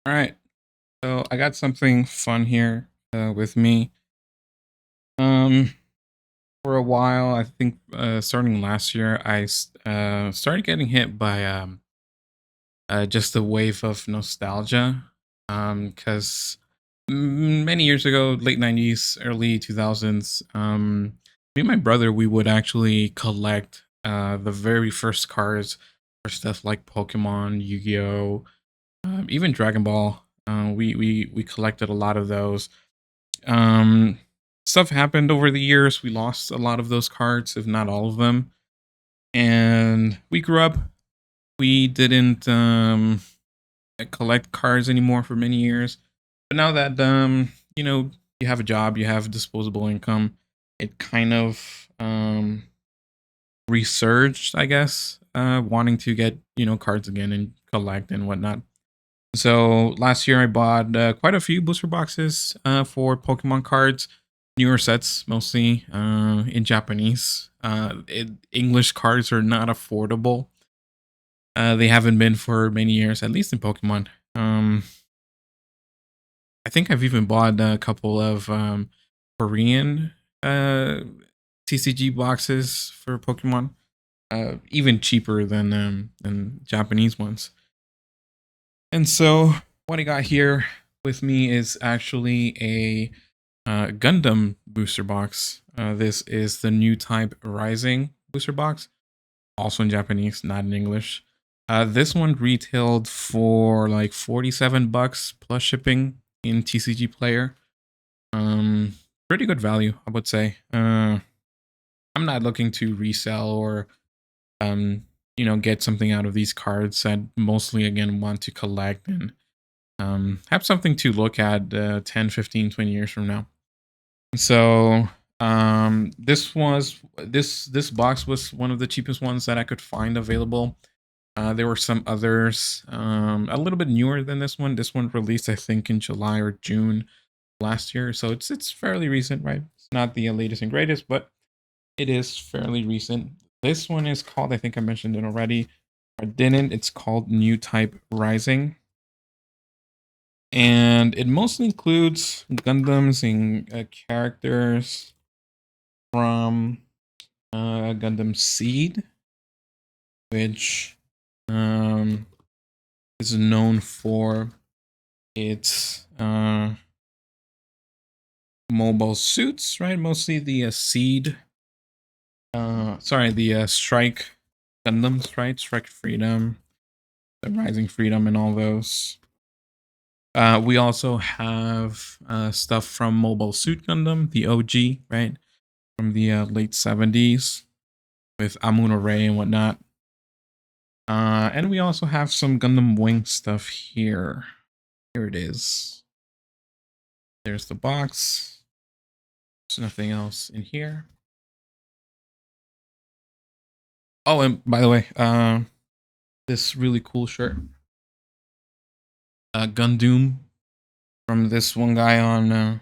All right, so I got something fun here with me. Um, for a while, I think starting last year, I started getting hit by just a wave of nostalgia. Because many years ago, late '90s, early 2000s, me and my brother we would actually collect the very first cards for stuff like Pokemon, Yu-Gi-Oh, even Dragon Ball. We collected a lot of those. Um, Stuff happened over the years. We lost a lot of those cards, if not all of them. And we grew up. We didn't collect cards anymore for many years. But now that you have a job, you have disposable income, it kind of resurged, I guess, wanting to get cards again and collect and whatnot. So last year I bought quite a few booster boxes for Pokemon cards, newer sets mostly in Japanese. English cards are not affordable. They haven't been for many years, at least in Pokemon. I think I've even bought a couple of Korean uh, TCG boxes for Pokemon, even cheaper than Japanese ones. And so what I got here with me is actually a Gundam booster box. This is the Newtype Rising booster box, also in Japanese, not in English. This one retailed for like 47 bucks plus shipping in TCG Player. Pretty good value, I would say. I'm not looking to resell or get something out of these cards. I mostly again want to collect and have something to look at 10, 15, 20 years from now. So this box was one of the cheapest ones that I could find available. There were some others a little bit newer than this one. This one released I think in July or June last year, so it's fairly recent, right? It's not the latest and greatest, but it is fairly recent. This one is called, I think I mentioned it already. I didn't. It's called Newtype Rising. And it mostly includes Gundams and characters from Gundam Seed, which um, is known for its mobile suits, right? Mostly the Seed, the Strike Gundams, right? Strike Freedom, the Rising Freedom, and all those. We also have stuff from Mobile Suit Gundam, the OG, right? From the late 70s with Amun Ray and whatnot. And we also have some Gundam Wing stuff here. Here it is. There's the box. There's nothing else in here. Oh, and by the way, this really cool shirt. Gundam from this one guy on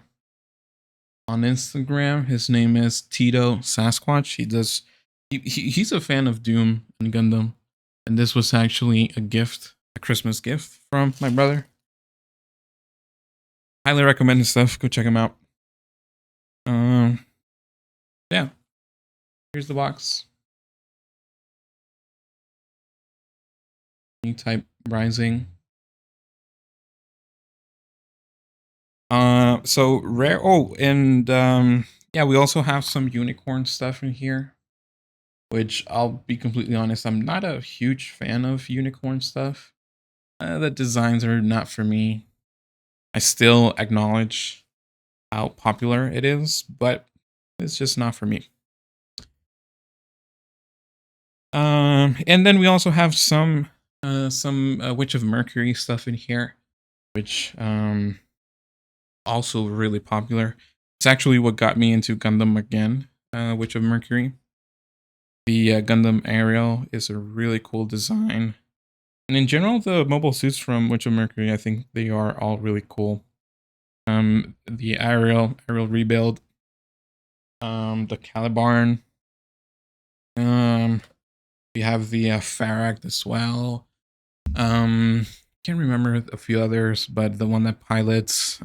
Instagram. His name is Tito Sasquatch. He's a fan of Doom and Gundam. And this was actually a gift, a Christmas gift from my brother. Highly recommend his stuff. Go check him out. Yeah. Here's the box. Newtype Rising. So rare. Oh, and yeah, we also have some unicorn stuff in here. Which I'll be completely honest, I'm not a huge fan of unicorn stuff. The designs are not for me. I still acknowledge how popular it is, but it's just not for me. And then we also have some Witch of Mercury stuff in here, which also really popular. It's actually what got me into Gundam again. Witch of Mercury. The Gundam Ariel is a really cool design, and in general, the mobile suits from Witch of Mercury, I think they are all really cool. The Ariel rebuild, the Calibarn. We have the Farract as well. Can't remember a few others, but the one that pilots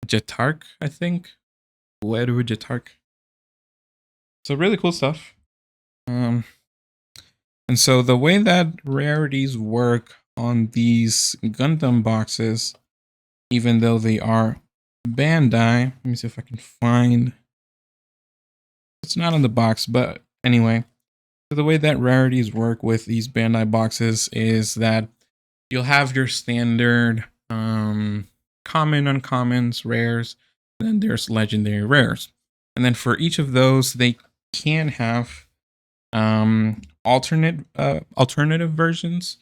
Jetark, I think. Ueru Jetark. So really cool stuff. And so the way that rarities work on these Gundam boxes, even though they are Bandai, let me see if I can find. It's not on the box, but anyway. So the way that rarities work with these Bandai boxes is that you'll have your standard common, uncommons, rares, and then there's legendary rares. And then for each of those, they can have alternative versions,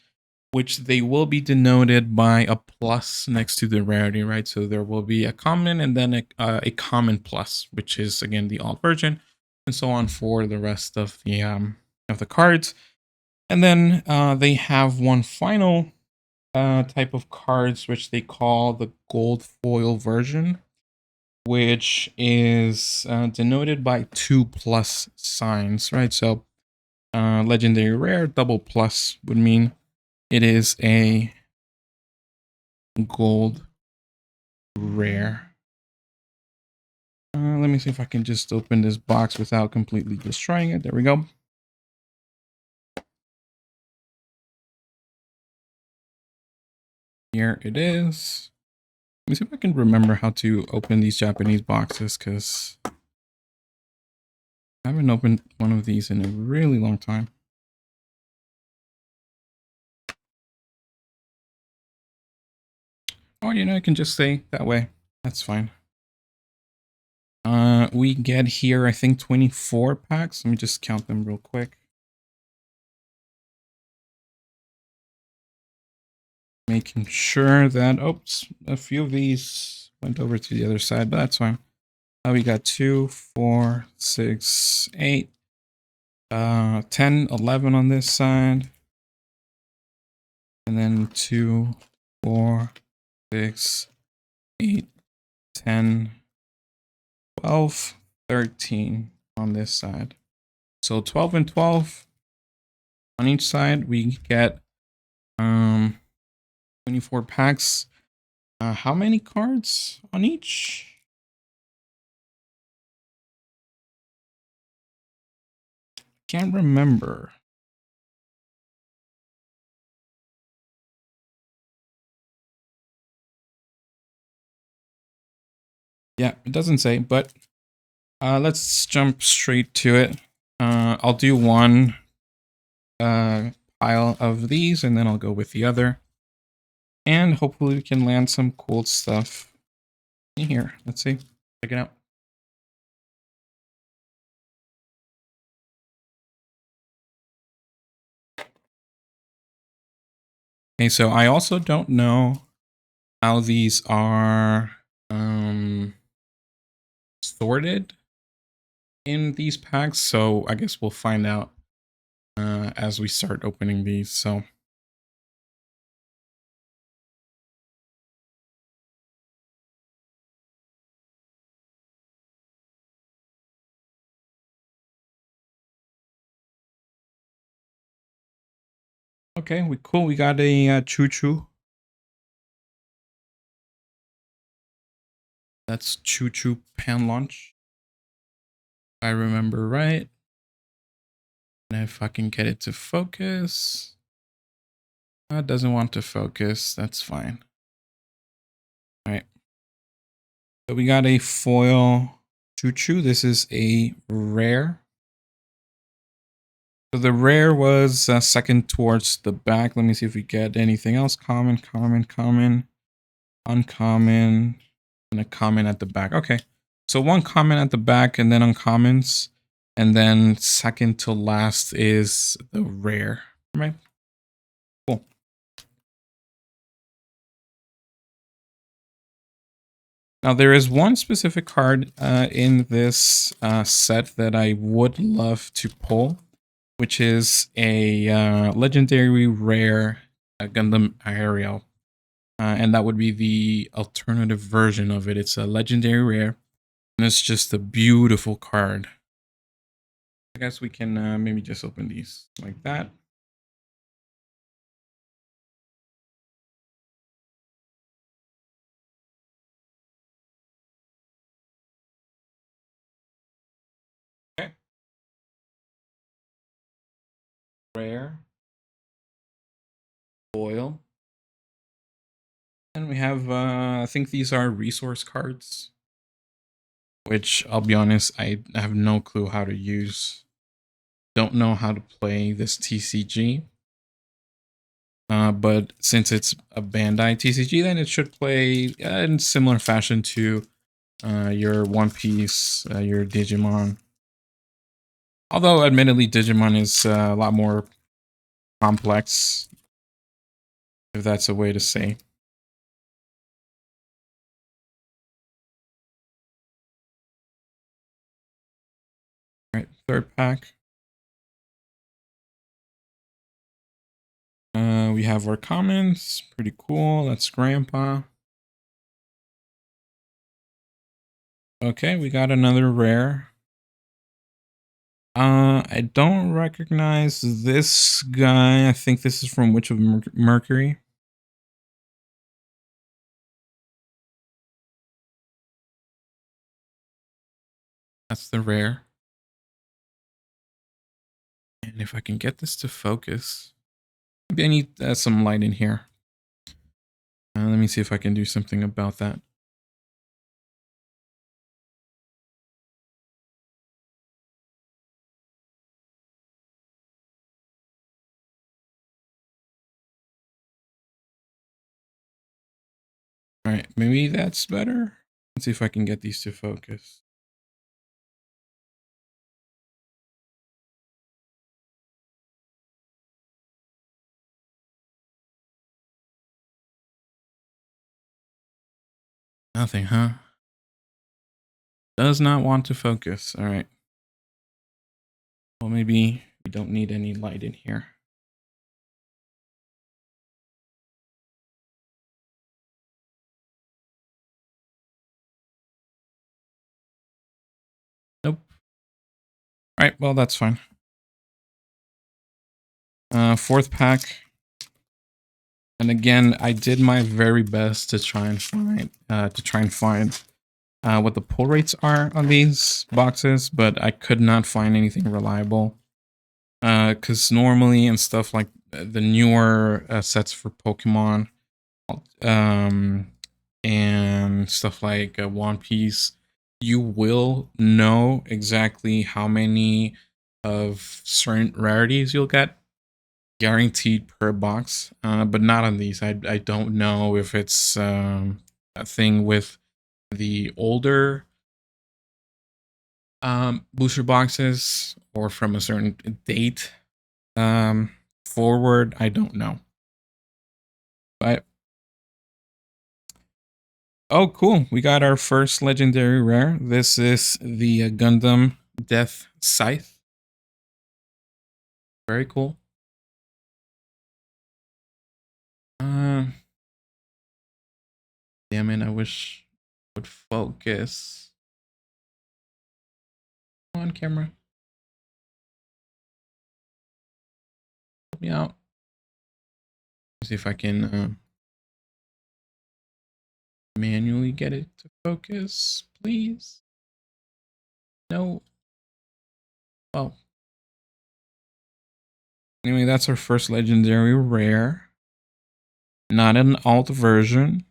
which they will be denoted by a plus next to the rarity, right? So there will be a common and then a common plus, which is again the alt version, and so on for the rest of the cards. And then they have one final type of cards, which they call the gold foil version, which is denoted by 2+ signs, right? So legendary rare, double plus would mean it is a gold rare. Let me see if I can just open this box without completely destroying it. There we go. Here it is. Let me see if I can remember how to open these Japanese boxes, because I haven't opened one of these in a really long time. Oh, I can just say that way. That's fine. We get here, I think, 24 packs. Let me just count them real quick. Making sure that, oops, a few of these went over to the other side, but that's fine. We got 2, 4, 6, 8, 10, 11 on this side. And then 2, 4, 6, 8, 10, 12, 13 on this side. So 12 and 12 on each side. We get 24 packs. How many cards on each? Can't remember. Yeah, it doesn't say, but let's jump straight to it. I'll do one pile of these, and then I'll go with the other. And hopefully we can land some cool stuff in here. Let's see. Check it out. Okay, so I also don't know how these are sorted in these packs, so I guess we'll find out as we start opening these. So okay, cool. We got a Choo Choo. That's Choo Choo Pan Launch. If I remember right. And if I can get it to focus. It doesn't want to focus. That's fine. All right. So we got a foil Choo Choo. This is a rare. So the rare was second towards the back. Let me see if we get anything else. Common, common, common, uncommon, and a common at the back. Okay. So one common at the back and then uncommons. And then second to last is the rare. Right? Cool. Now there is one specific card in this set that I would love to pull, which is a legendary rare Gundam Aerial. And that would be the alternative version of it. It's a legendary rare, and it's just a beautiful card. I guess we can maybe just open these like that. rare, foil, and we have I think these are resource cards, which I'll be honest, I have no clue how to use. Don't know how to play this TCG. But since it's a Bandai TCG, then it should play in similar fashion to your One Piece, your Digimon. Although, admittedly, Digimon is a lot more complex, if that's a way to say. All right, third pack. We have our commons. Pretty cool. That's Grandpa. Okay, we got another rare. I don't recognize this guy. I think this is from Witch of Mercury. That's the rare. And if I can get this to focus, maybe I need some light in here. Let me see if I can do something about that. All right, maybe that's better. Let's see if I can get these to focus. Nothing, huh? Does not want to focus. All right. Well, maybe we don't need any light in here. Nope. All right, well, that's fine. Fourth pack. And again, I did my very best to try and find what the pull rates are on these boxes, but I could not find anything reliable. Because normally and stuff like the newer sets for Pokemon, and stuff like One Piece, you will know exactly how many of certain rarities you'll get guaranteed per box, but not on these. I don't know if it's a thing with the older booster boxes or from a certain date forward. I don't know. But oh, cool! We got our first legendary rare. This is the Gundam Death Scythe. Very cool. Damn it! I wish it would focus. Come on, camera. Help me out. Let's see if I can manually get it to focus, please. No. Oh. Anyway, that's our first legendary rare. Not an alt version.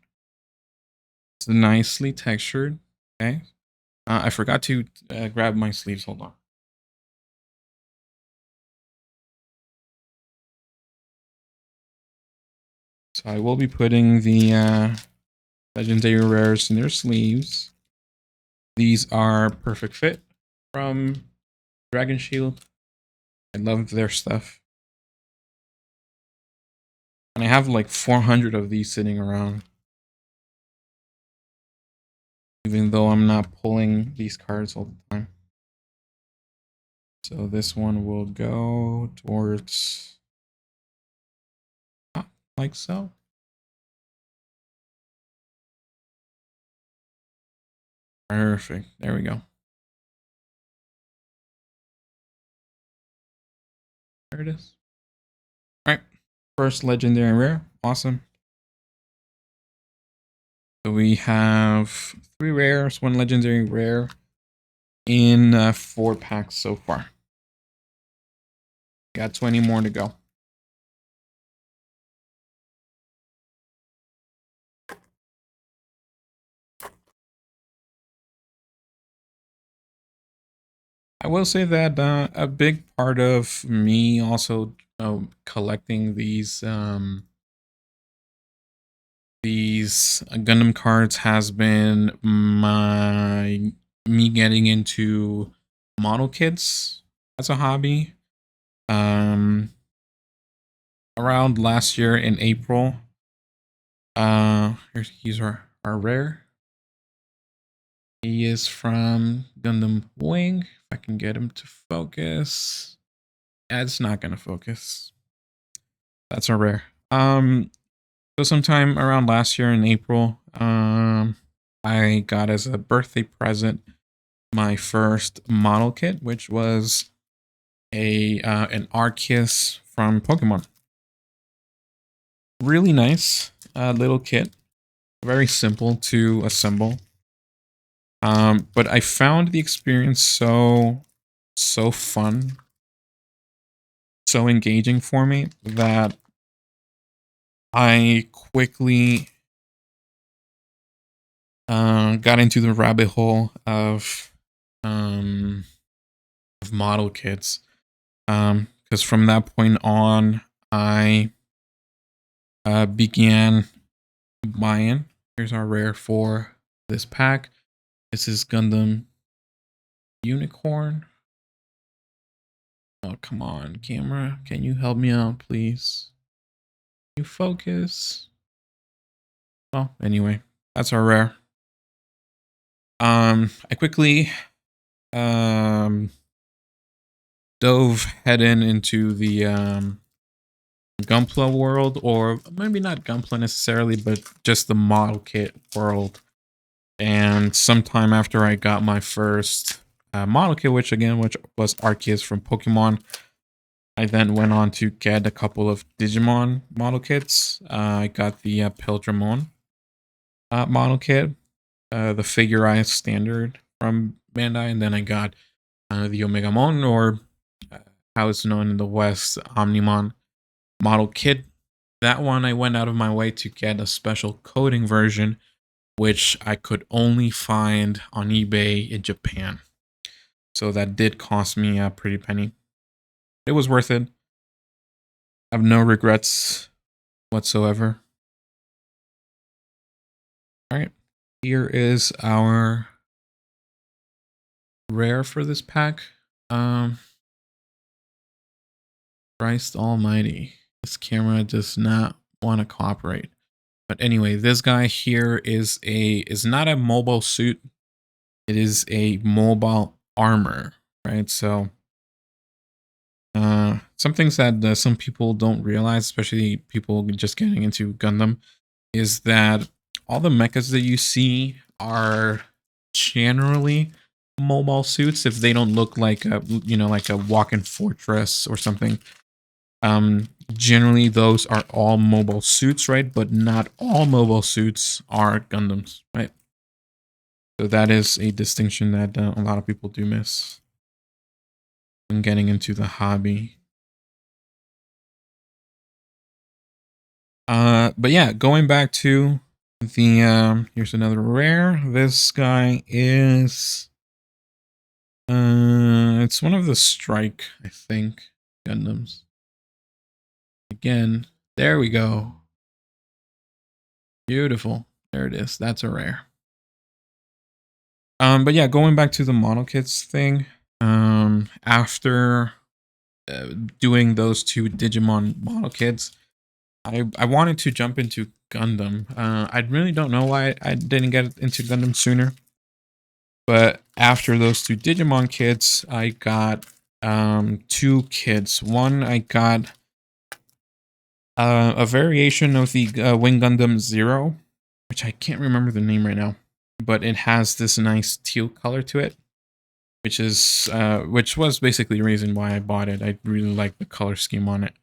It's nicely textured. Okay. I forgot to grab my sleeves. Hold on. So I will be putting the legendary rares in their sleeves. These are Perfect Fit from Dragon Shield. I love their stuff. And I have like 400 of these sitting around. Even though I'm not pulling these cards all the time. So this one will go towards like so. Perfect. There we go. There it is. All right. First legendary rare. Awesome. So we have 3 rares, 1 legendary rare in 4 packs so far. Got 20 more to go. I will say that a big part of me also collecting these Gundam cards has been me getting into model kits as a hobby. Around last year in April, here's our rare. He is from Gundam Wing. If I can get him to focus. Yeah, it's not gonna focus. That's our rare. So sometime around last year in April, I got as a birthday present my first model kit, which was an Arceus from Pokemon. Really nice little kit, very simple to assemble. But I found the experience so fun, so engaging for me that I quickly got into the rabbit hole of model kits. Because from that point on, I began buying. Here's our rare for this pack. This is Gundam Unicorn. Oh, come on, camera. Can you help me out, please? Can you focus? Oh, anyway, that's our rare. I quickly dove head into the Gunpla world, or maybe not Gunpla necessarily, but just the model kit world. And sometime after I got my first model kit, which was Arceus from Pokemon, I then went on to get a couple of Digimon model kits. I got the Piltramon model kit, the Figurized Standard from Bandai, and then I got the Omegamon, or how it's known in the West, Omnimon model kit. That one I went out of my way to get a special coding version, which I could only find on eBay in Japan. So that did cost me a pretty penny. It was worth it. I have no regrets whatsoever. All right, here is our rare for this pack. Christ almighty, this camera does not want to cooperate. But anyway, this guy here is not a mobile suit. It is a mobile armor, right? So some things that some people don't realize, especially people just getting into Gundam, is that all the mechas that you see are generally mobile suits if they don't look like a like a walk-in fortress or something. Generally those are all mobile suits, right? But not all mobile suits are Gundams, right? So that is a distinction that a lot of people do miss when getting into the hobby. But yeah, going back to the here's another rare. This guy is it's one of the Strike, I think, Gundams. Again, there we go. Beautiful. There it is. That's a rare. But yeah, going back to the model kits thing, after doing those two Digimon model kits, I wanted to jump into Gundam. I really don't know why I didn't get into Gundam sooner. But after those two Digimon kits, I got two kits. One, I got a variation of the Wing Gundam Zero, which I can't remember the name right now, but it has this nice teal color to it, which was basically the reason why I bought it. I really like the color scheme on it.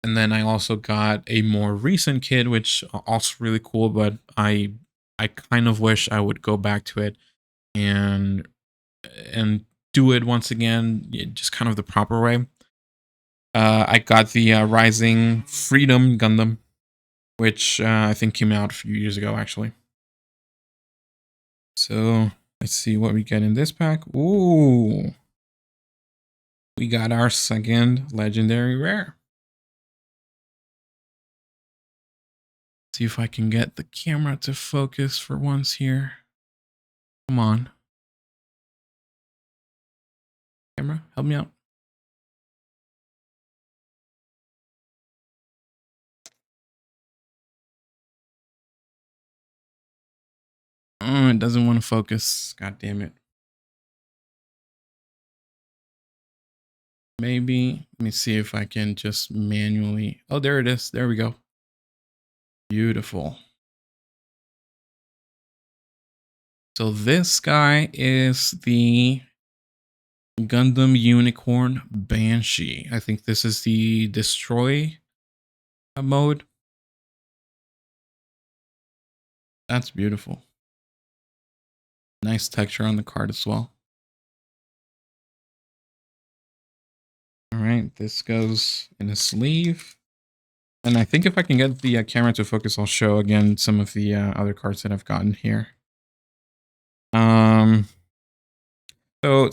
And then I also got a more recent kit, which also really cool, but I kind of wish I would go back to it and do it once again, just kind of the proper way. I got the Rising Freedom Gundam, which I think came out a few years ago, actually. So let's see what we get in this pack. Ooh, we got our second legendary rare. See if I can get the camera to focus for once here. Come on. Camera, help me out. Oh, it doesn't want to focus. God damn it. Maybe, let me see if I can just manually. Oh, there it is. There we go. Beautiful. So this guy is the Gundam Unicorn Banshee. I think this is the destroy mode. That's beautiful. Nice texture on the card as well. All right, this goes in a sleeve. And I think if I can get the camera to focus, I'll show again some of the other cards that I've gotten here.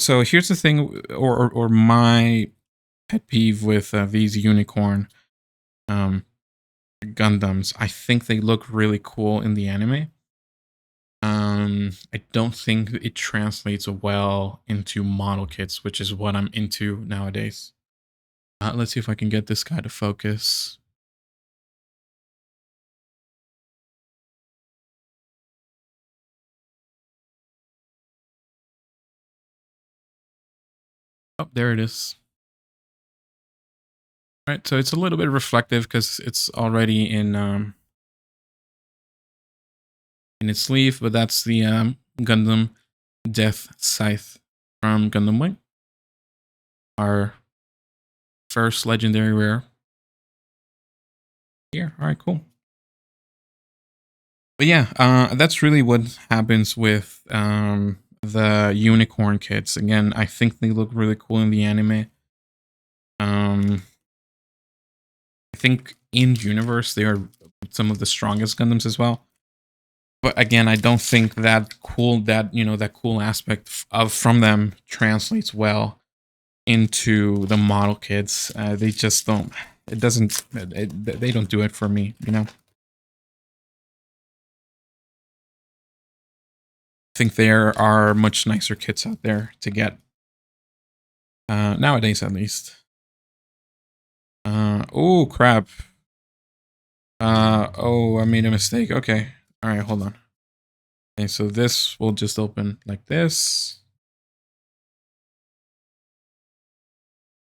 So here's the thing, or my pet peeve with these unicorn Gundams. I think they look really cool in the anime. I don't think it translates well into model kits, which is what I'm into nowadays. Let's see if I can get this guy to focus. Oh, there it is. All right, so it's a little bit reflective because it's already in its sleeve, but that's the Gundam Death Scythe from Gundam Wing. Our first legendary rare here. All right, cool. But yeah, that's really what happens with the unicorn kits. Again, I think they look really cool in the anime. I think in universe they are some of the strongest Gundams as well. But again, I don't think that cool aspect of from them translates well into the model kits. They just don't. It doesn't. They don't do it for me. I think there are much nicer kits out there to get nowadays, at least. Oh crap. Oh, I made a mistake. Okay. All right, hold on. Okay, so this will just open like this.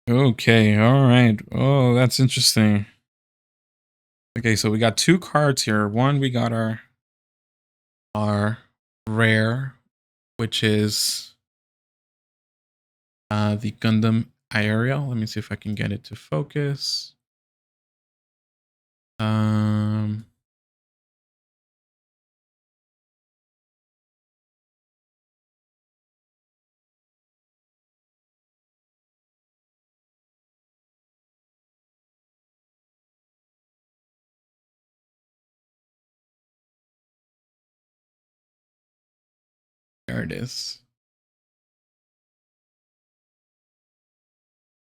Okay, all right. Oh, that's interesting. Okay, so we got two cards here. One, we got our rare, which is the Gundam Aerial. Let me see if I can get it to focus. There it is.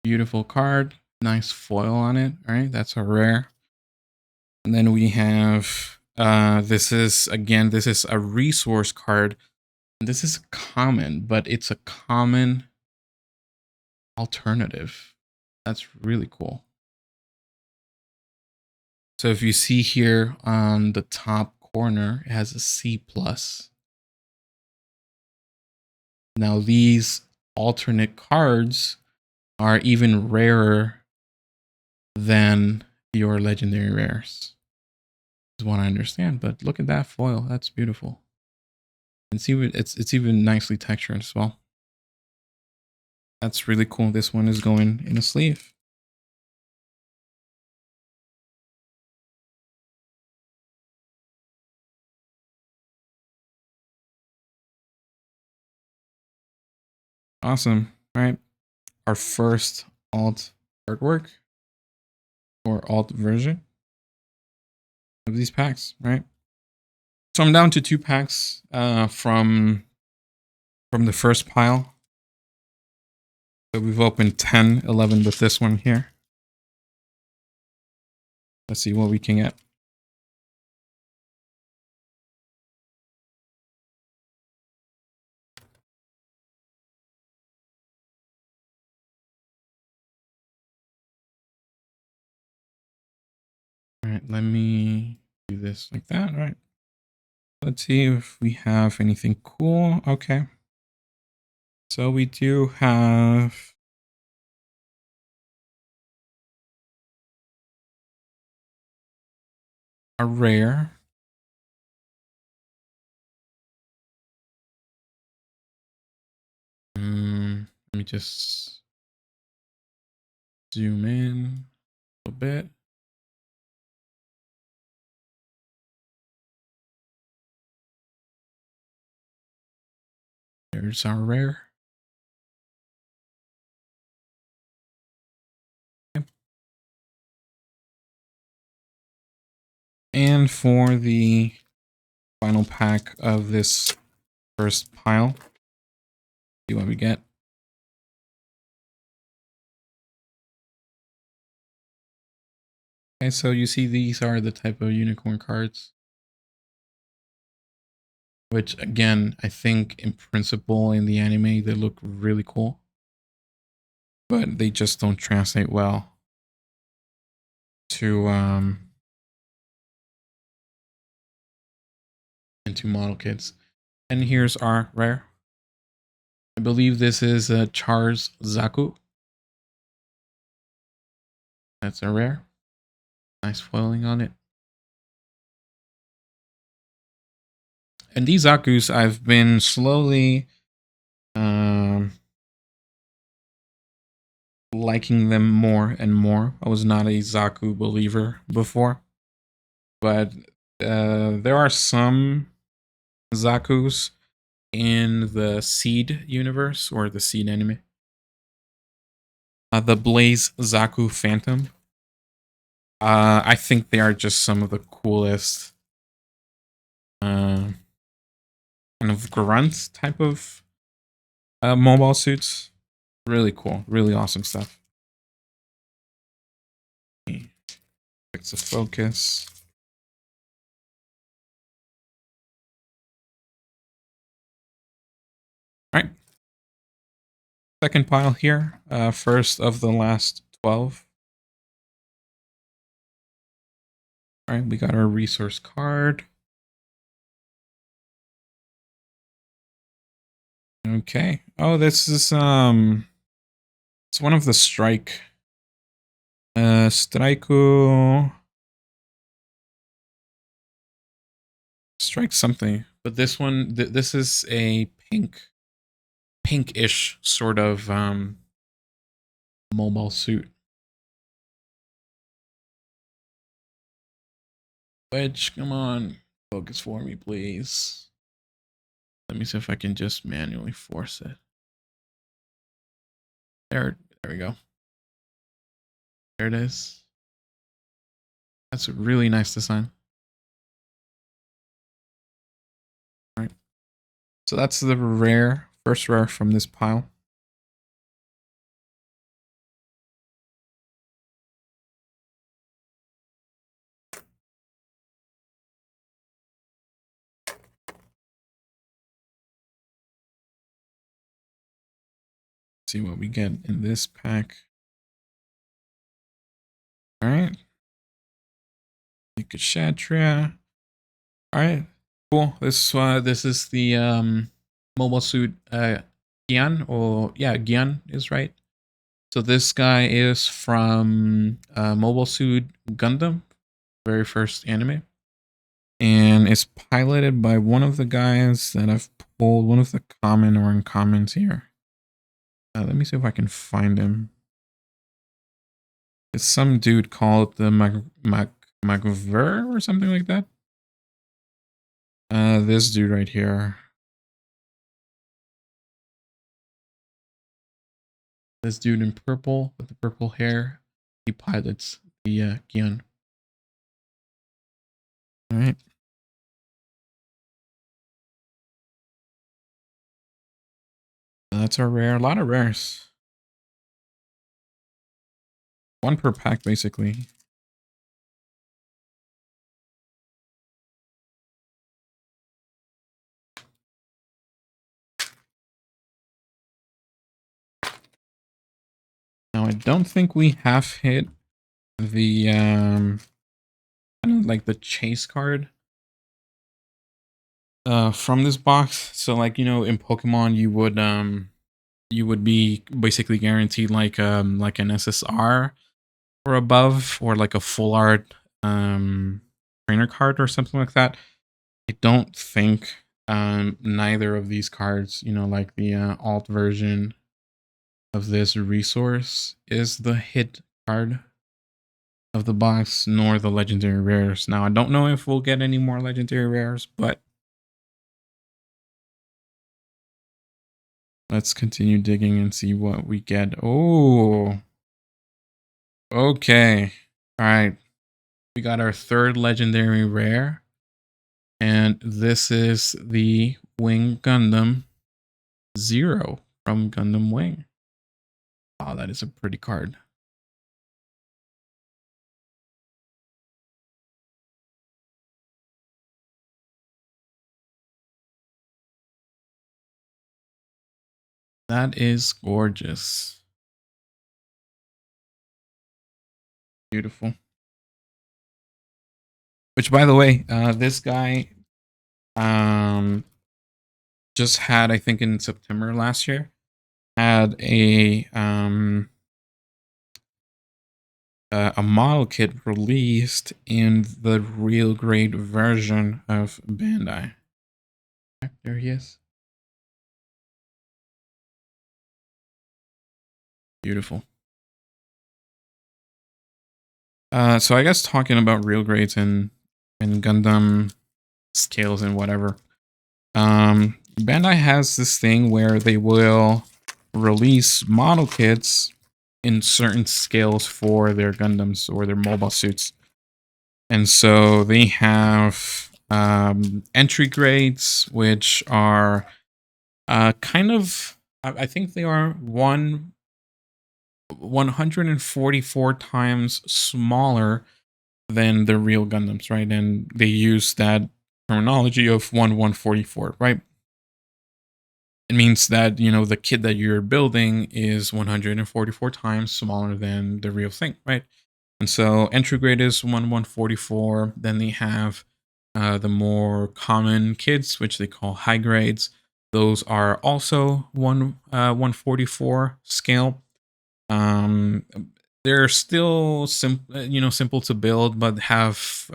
Beautiful card. Nice foil on it. All right, that's a rare. And then we have this is a resource card. This is common, but it's a common alternative. That's really cool. So if you see here on the top corner, it has a C plus. Now these alternate cards are even rarer than your legendary rares. Is what I understand. But look at that foil. That's beautiful. And see, it's even nicely textured as well. That's really cool. This one is going in a sleeve. Awesome. All right. Our first alt artwork. or alt version of these packs, right? So I'm down to 2 packs from the first pile. So we've opened 10, 11 with this one here. Let's see what we can get. All right, let me do this like that. All right. Let's see if we have anything cool. Okay. So we do have a rare. Let me just zoom in a little bit. There's our rare. Okay. And for the final pack of this first pile, see what we get. Okay, so you see these are the type of unicorn cards, which again, I think in principle in the anime, they look really cool, but they just don't translate well to into model kits. And here's our rare. I believe this is a Char's Zaku. That's a rare. Nice foiling on it. And these Zakus, I've been slowly liking them more and more. I was not a Zaku believer before, but there are some Zakus in the Seed universe or the Seed anime. The Blaze Zaku Phantom. I think they are just some of the coolest kind of grunt type of mobile suits. Really cool, really awesome stuff. Fix the focus. All right. Second pile here. First of the last 12. All right, we got our resource card. Okay. Oh, this is it's one of the strike. Strike something. But this one, this is a pinkish sort of mobile suit. Wedge, come on, focus for me, please. Let me see if I can just manually force it. There we go. There it is. That's a really nice design. All right. So that's the rare, first rare from this pile. See what we get in this pack. All right. Kshatriya. All right. Cool. This is the mobile suit Gian, or yeah, Gian is right. So this guy is from Mobile Suit Gundam, very first anime. And it's piloted by one of the guys that I've pulled, one of the common or uncommons here. Let me see if I can find him. It's some dude called the Magver or something like that. This dude right here. This dude in purple with the purple hair. He pilots the Gion. All right. That's our rare. A lot of rares. One per pack, basically. Now, I don't think we have hit the kind of like the chase card from this box. So like, you know, in Pokemon you would be basically guaranteed like an SSR or above, or like a full art trainer card or something like that. I don't think neither of these cards, you know, like the alt version of this resource is the hit card of the box, nor the legendary rares. Now, I don't know if we'll get any more legendary rares, but let's continue digging and see what we get. Oh, okay. All right. We got our third legendary rare, and this is the Wing Gundam Zero from Gundam Wing. Wow, that is a pretty card. That is gorgeous. Beautiful. Which, by the way, this guy just had, I think in September last year, had a model kit released in the real grade version of Bandai. There he is. Beautiful. So I guess talking about real grades and Gundam scales and whatever. Bandai has this thing where they will release model kits in certain scales for their Gundams or their mobile suits. And so they have entry grades, which are kind of, I think they are 144 times smaller than the real Gundams, right? And they use that terminology of 1/144, right? It means that, you know, the kit that you're building is 144 times smaller than the real thing, right? And so entry grade is 1/144. Then they have the more common kits, which they call high grades. Those are also 1/144 scale. They're still simple to build, but have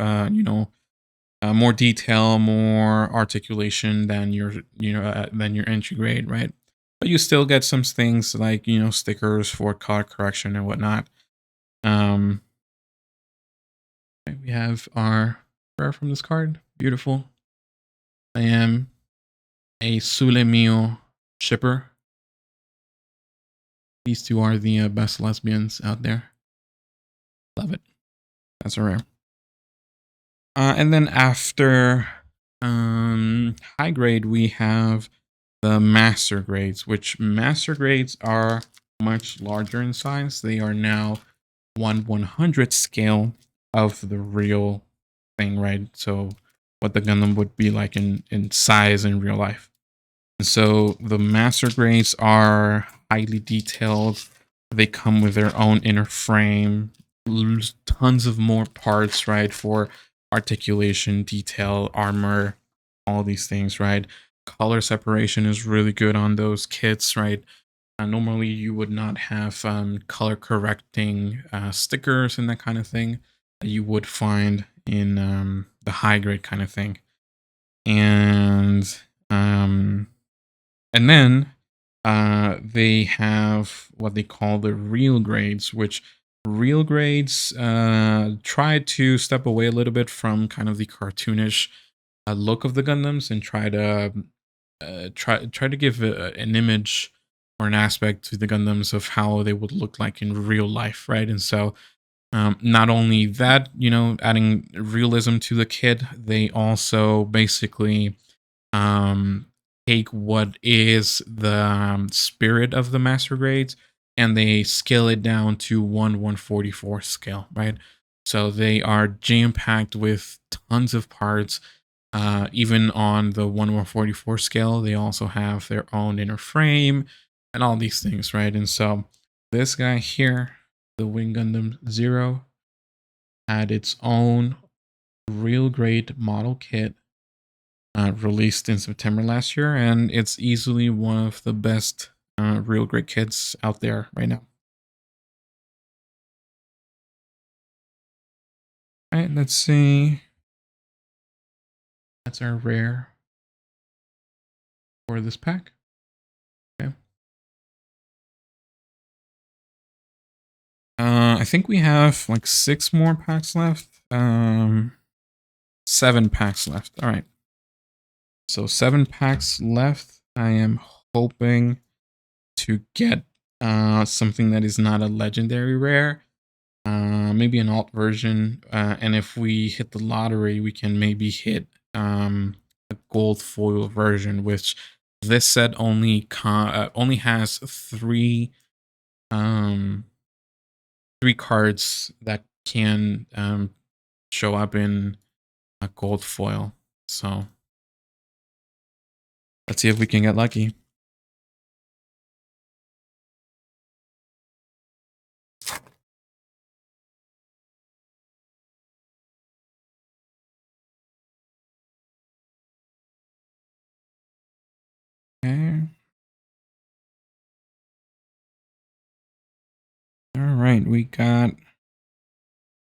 more detail, more articulation than your entry grade, right? But you still get some things like, you know, stickers for color correction and whatnot. We have our rare from this card. Beautiful. I am a Sulemio shipper. These two are the best lesbians out there. Love it. That's a rare. And then after high grade, we have the master grades, which master grades are much larger in size. They are now 1/100 scale of the real thing, right? So what the Gundam would be like in size in real life. And so the master grades are highly detailed. They come with their own inner frame, tons of more parts, right? For articulation, detail, armor, all these things, right? Color separation is really good on those kits, right? Normally, you would not have color correcting stickers and that kind of thing that you would find in the high grade kind of thing. And then they have what they call the real grades, which real grades try to step away a little bit from kind of the cartoonish look of the Gundams and try to give an image or an aspect to the Gundams of how they would look like in real life, right? And so Not only that, adding realism to the kit, they also basically um, take what is the spirit of the master grades and they scale it down to 1/144 scale, right? So they are jam packed with tons of parts. Even on the 1/144 scale, they also have their own inner frame and all these things, right? And so this guy here, the Wing Gundam Zero, had its own real great model kit released in September last year, and it's easily one of the best real great kits out there right now. All right, let's see. That's our rare for this pack. Okay. I think we have like 6 more packs left. 7 packs left. All right. So 7 packs left. I am hoping to get something that is not a legendary rare. Maybe an alt version. And if we hit the lottery, we can maybe hit a gold foil version, which this set only has 3 cards that can show up in a gold foil. So let's see if we can get lucky. Okay. All right, we got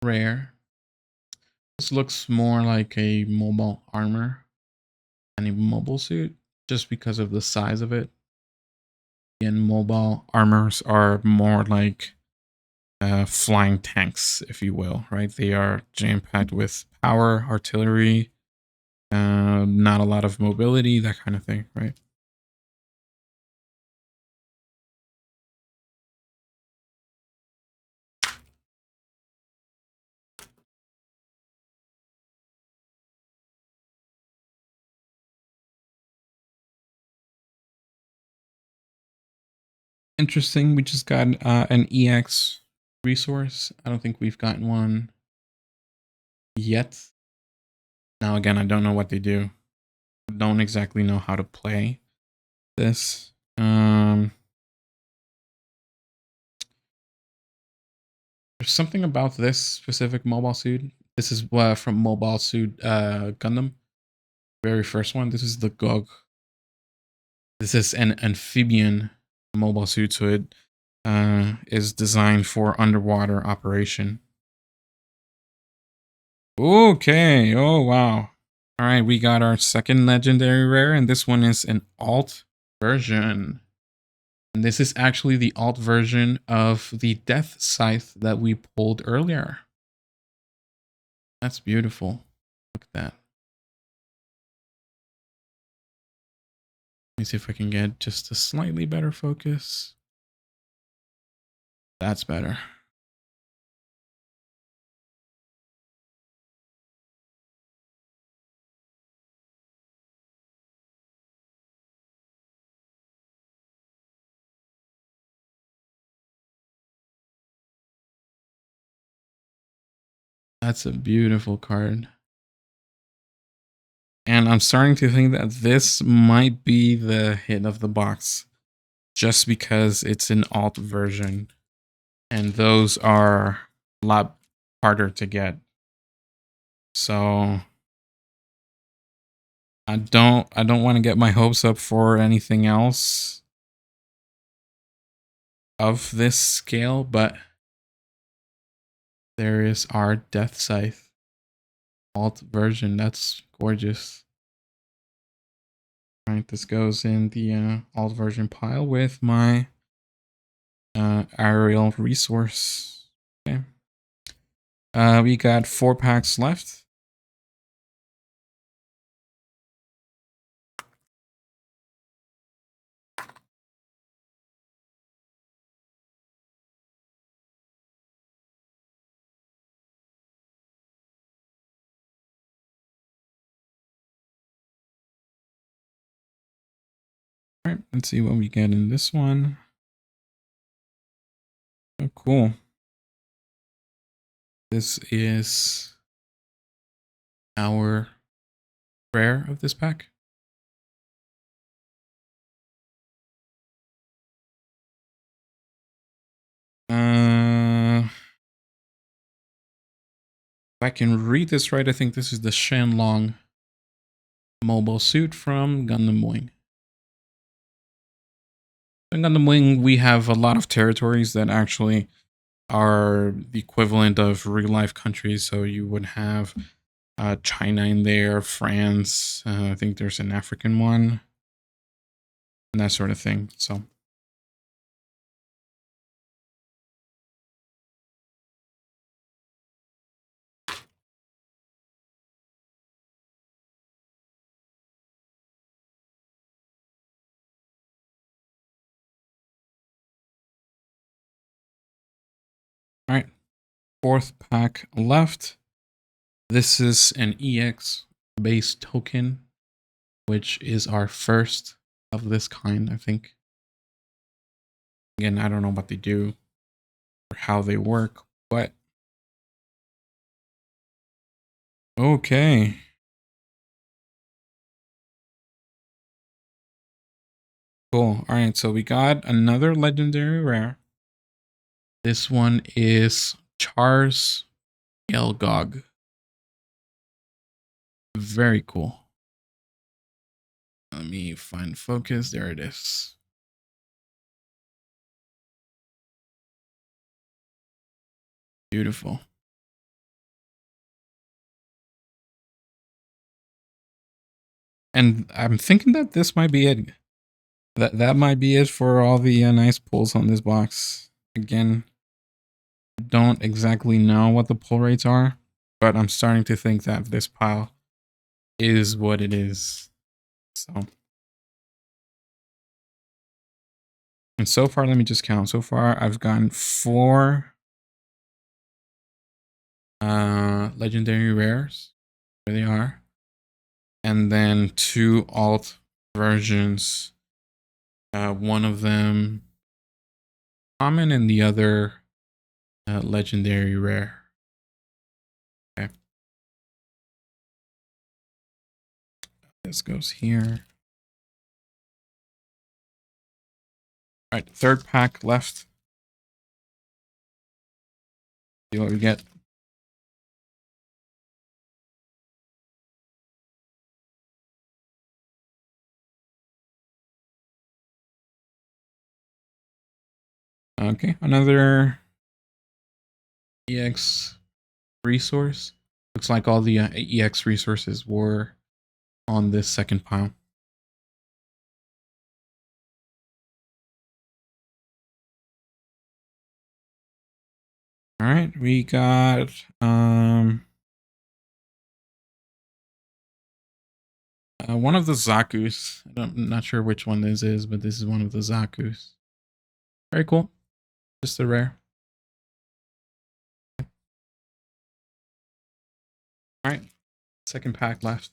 rare. This looks more like a mobile armor than a mobile suit, just because of the size of it. And mobile armors are more like flying tanks, if you will, right? They are jam-packed with power, artillery, not a lot of mobility, that kind of thing, right? Interesting. We just got an EX resource. I don't think we've gotten one yet. Now, again, I don't know what they do. I don't exactly know how to play this. There's something about this specific mobile suit. This is from Mobile Suit Gundam. Very first one. This is the GOG. This is an amphibian mobile suit, so it is designed for underwater operation. Okay. Oh, wow. All right, we got our second legendary rare, and this one is an alt version. And this is actually the alt version of the Death Scythe that we pulled earlier. That's beautiful. Look at that. Let me see if I can get just a slightly better focus. That's better. That's a beautiful card. And I'm starting to think that this might be the hit of the box just because it's an alt version. And those are a lot harder to get. So I don't want to get my hopes up for anything else of this scale, but there is our Death Scythe alt version. That's gorgeous. All right, this goes in the alt version pile with my aerial resource. Okay. We got 4 packs left. right, let's see what we get in this one. Oh, cool. This is our rare of this pack. If I can read this right, I think this is the Shenlong mobile suit from Gundam Wing. In Gundam Wing, we have a lot of territories that actually are the equivalent of real life countries. So you would have China in there, France. I think there's an African one, and that sort of thing. So. All right, fourth pack left. This is an EX based token, which is our first of this kind, I think. Again, I don't know what they do or how they work, but okay. Cool. All right, so we got another legendary rare. This one is Char's Elgog. Very cool. Let me find focus. There it is. Beautiful. And I'm thinking that this might be it. That might be it for all the nice pulls on this box. Again, don't exactly know what the pull rates are, but I'm starting to think that this pile is what it is. So, and so far, let me just count. So far, I've gotten 4 legendary rares. There they are. And then 2 alt versions. One of them common and the other legendary rare. Okay. This goes here. All right, third pack left. See what we get. Okay, another EX resource. Looks like all the EX resources were on this second pile. All right, we got one of the Zakus. I'm not sure which one this is, but this is one of the Zakus. Very cool. Just a rare. All right, second pack left.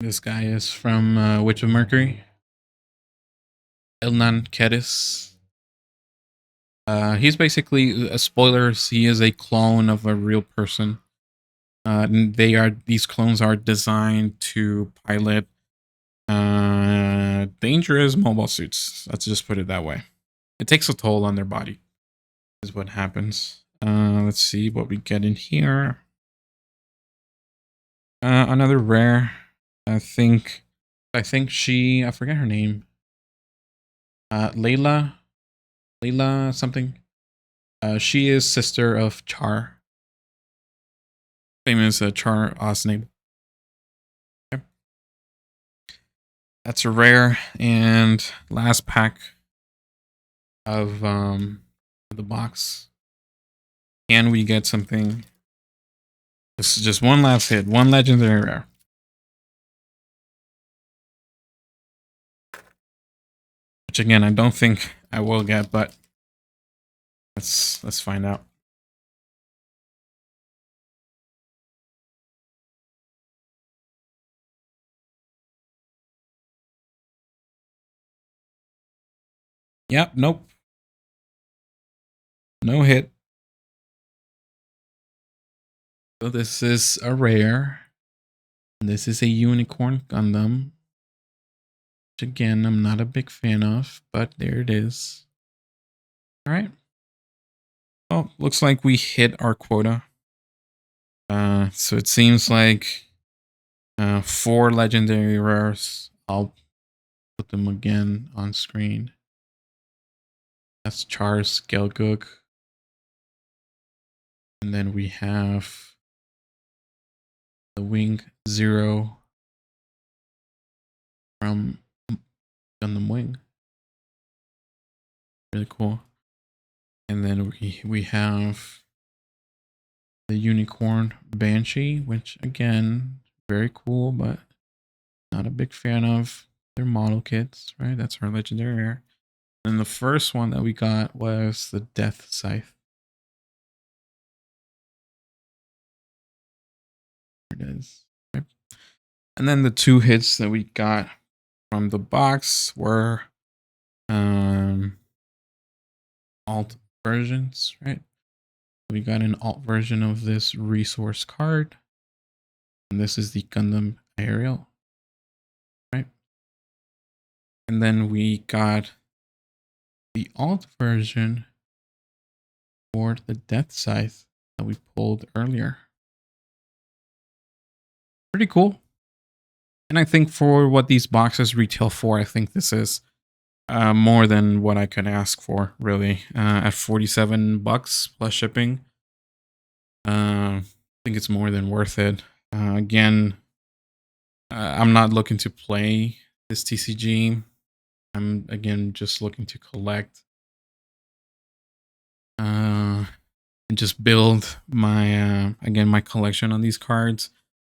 This guy is from Witch of Mercury. Elnan Kedis. He's basically a spoiler. He is a clone of a real person. These clones are designed to pilot dangerous mobile suits. Let's just put it that way. It takes a toll on their body, is what happens. Let's see what we get in here. Another rare. I think I forget her name. Layla something. She is sister of Char. Famous Char Osnib. Okay. That's a rare. And last pack of the box. Can we get something? This is just one last hit. One legendary rare. Which again, I don't think I will get, but let's find out. Yep, nope. No hit. So this is a rare. This is a unicorn Gundam. Which again, I'm not a big fan of, but there it is. Alright. Well, looks like we hit our quota. So it seems like 4 legendary rares. I'll put them again on screen. That's Char's Gelgook. And then we have the Wing Zero from Gundam Wing. Really cool. And then we have the Unicorn Banshee, which again, very cool, but not a big fan of their model kits, right? That's our legendary rare. And the first one that we got was the Death Scythe. There it is. Okay. And then the 2 hits that we got from the box were alt versions, right? We got an alt version of this resource card. And this is the Gundam Aerial, right? And then we got the alt version for the Death Scythe that we pulled earlier. Pretty cool. And I think for what these boxes retail for, I think this is more than what I could ask for, really. At $47 plus shipping, I think it's more than worth it. Again, I'm not looking to play this TCG. I'm again just looking to collect and just build my again my collection on these cards.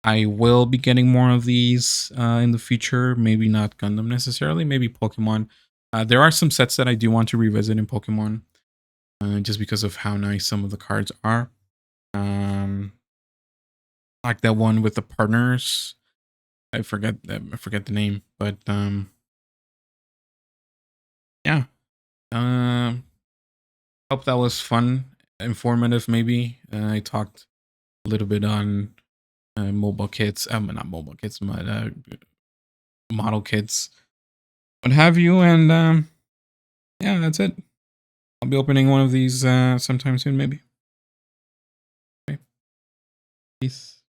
I will be getting more of these in the future. Maybe not Gundam necessarily. Maybe Pokemon. There are some sets that I do want to revisit in Pokemon, just because of how nice some of the cards are. Like that one with the partners. I forget the name, but yeah. Hope that was fun, informative. Maybe I talked a little bit on mobile kits. Not mobile kits, but model kits, what have you. And yeah, that's it. I'll be opening one of these sometime soon, maybe. Okay. Peace.